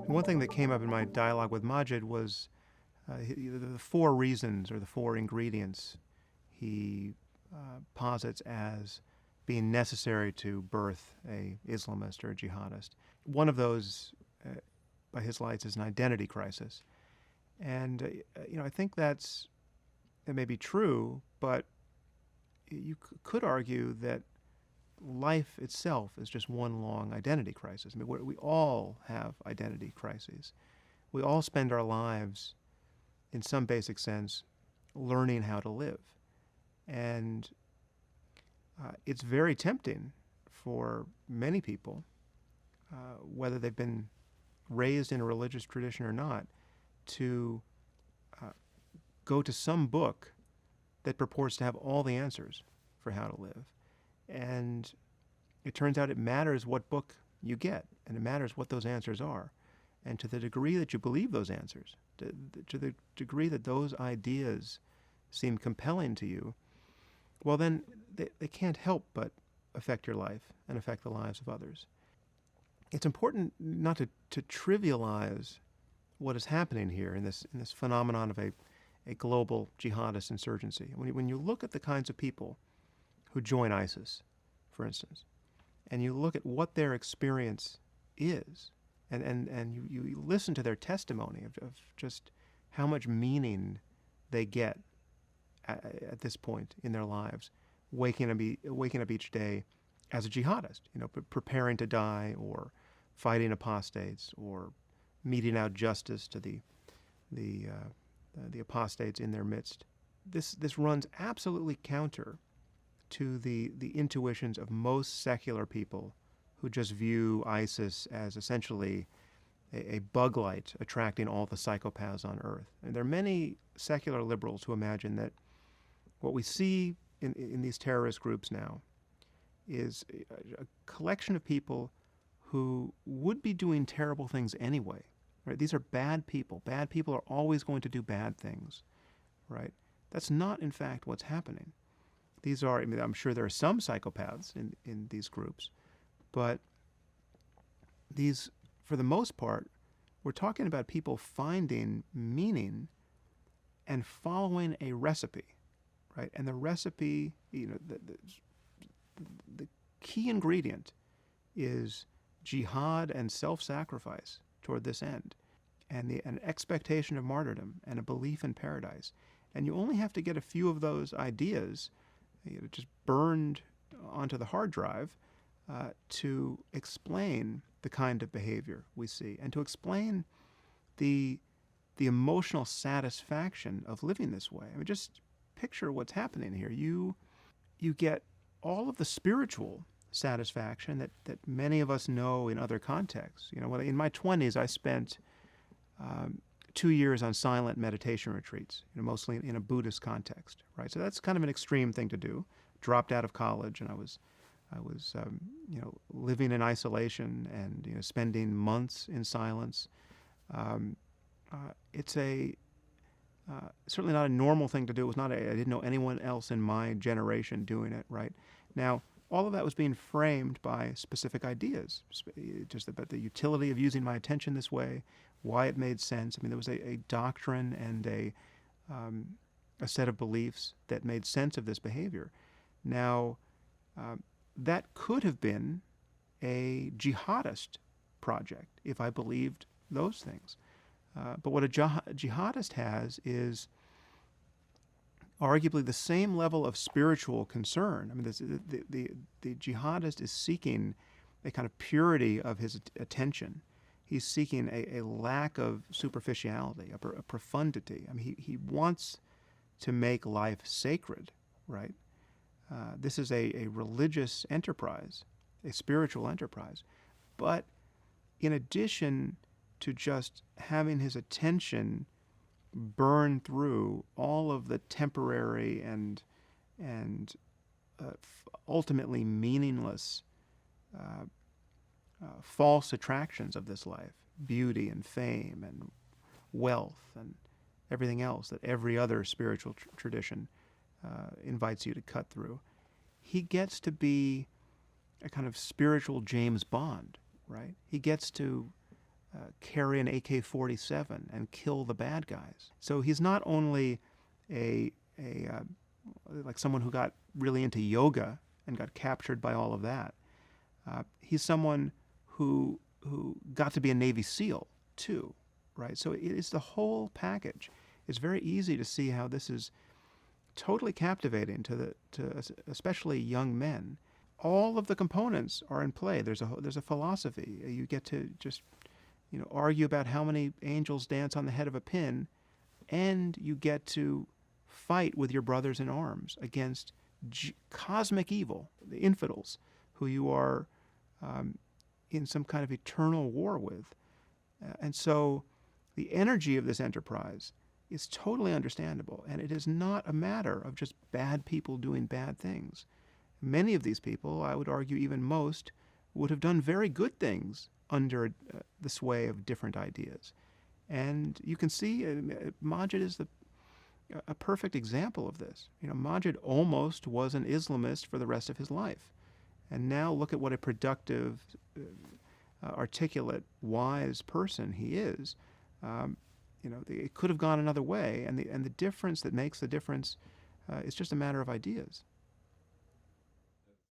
One thing that came up in my dialogue with Maajid was the four reasons or the four ingredients he posits as being necessary to birth a Islamist or a jihadist. One of those, by his lights, is an identity crisis. And, I think that may be true, but you could argue that life itself is just one long identity crisis. I mean, we all have identity crises. We all spend our lives, in some basic sense, learning how to live. And it's very tempting for many people, whether they've been raised in a religious tradition or not, to go to some book that purports to have all the answers for how to live. And it turns out it matters what book you get, and it matters what those answers are. And to the degree that you believe those answers, to the degree that those ideas seem compelling to you, well, then they can't help but affect your life and affect the lives of others. It's important not to trivialize what is happening here in this phenomenon of a global jihadist insurgency. When you look at the kinds of people who join ISIS, for instance, and you look at what their experience is, and you listen to their testimony of just how much meaning they get at this point in their lives, waking up each day as a jihadist, preparing to die or fighting apostates or meting out justice to the apostates in their midst. This runs absolutely counter to the intuitions of most secular people who just view ISIS as essentially a bug light attracting all the psychopaths on earth. And there are many secular liberals who imagine that what we see in these terrorist groups now is a collection of people who would be doing terrible things anyway. Right? These are bad people. Bad people are always going to do bad things. Right? That's not, in fact, what's happening. These are, I'm sure there are some psychopaths in these groups, but these, for the most part, we're talking about people finding meaning and following a recipe, right? And the recipe, the key ingredient is jihad and self-sacrifice toward this end, and an expectation of martyrdom and a belief in paradise. And you only have to get a few of those ideas just burned onto the hard drive to explain the kind of behavior we see, and to explain the emotional satisfaction of living this way. I mean, just picture what's happening here. You get all of the spiritual satisfaction that many of us know in other contexts. In my 20s, I spent 2 years on silent meditation retreats, mostly in a Buddhist context, right? So that's kind of an extreme thing to do. Dropped out of college, and I was living in isolation and spending months in silence. It's certainly not a normal thing to do. It was not. I didn't know anyone else in my generation doing it. Right now, all of that was being framed by specific ideas, just about the utility of using my attention this way, why it made sense. I mean, there was a doctrine and a set of beliefs that made sense of this behavior. Now, that could have been a jihadist project if I believed those things. But what a jihadist has is arguably the same level of spiritual concern. I mean, the jihadist is seeking a kind of purity of his attention. He's seeking a lack of superficiality, a profundity. I mean, he wants to make life sacred, right? This is a religious enterprise, a spiritual enterprise. But in addition to just having his attention burn through all of the temporary and ultimately meaningless false attractions of this life, beauty and fame and wealth and everything else that every other spiritual tradition invites you to cut through. He gets to be a kind of spiritual James Bond, right? He gets to carry an AK-47 and kill the bad guys. So he's not only like someone who got really into yoga and got captured by all of that. He's someone who got to be a Navy SEAL too, right? So it's the whole package. It's very easy to see how this is totally captivating to especially young men. All of the components are in play. There's a philosophy. You get to just argue about how many angels dance on the head of a pin, and you get to fight with your brothers in arms against cosmic evil, the infidels, who you are in some kind of eternal war with. And so the energy of this enterprise is totally understandable, and it is not a matter of just bad people doing bad things. Many of these people, I would argue even most, would have done very good things under the sway of different ideas. And you can see Maajid is a perfect example of this. Maajid almost was an Islamist for the rest of his life. And now look at what a productive, articulate, wise person he is. It could have gone another way, and the difference that makes the difference is just a matter of ideas.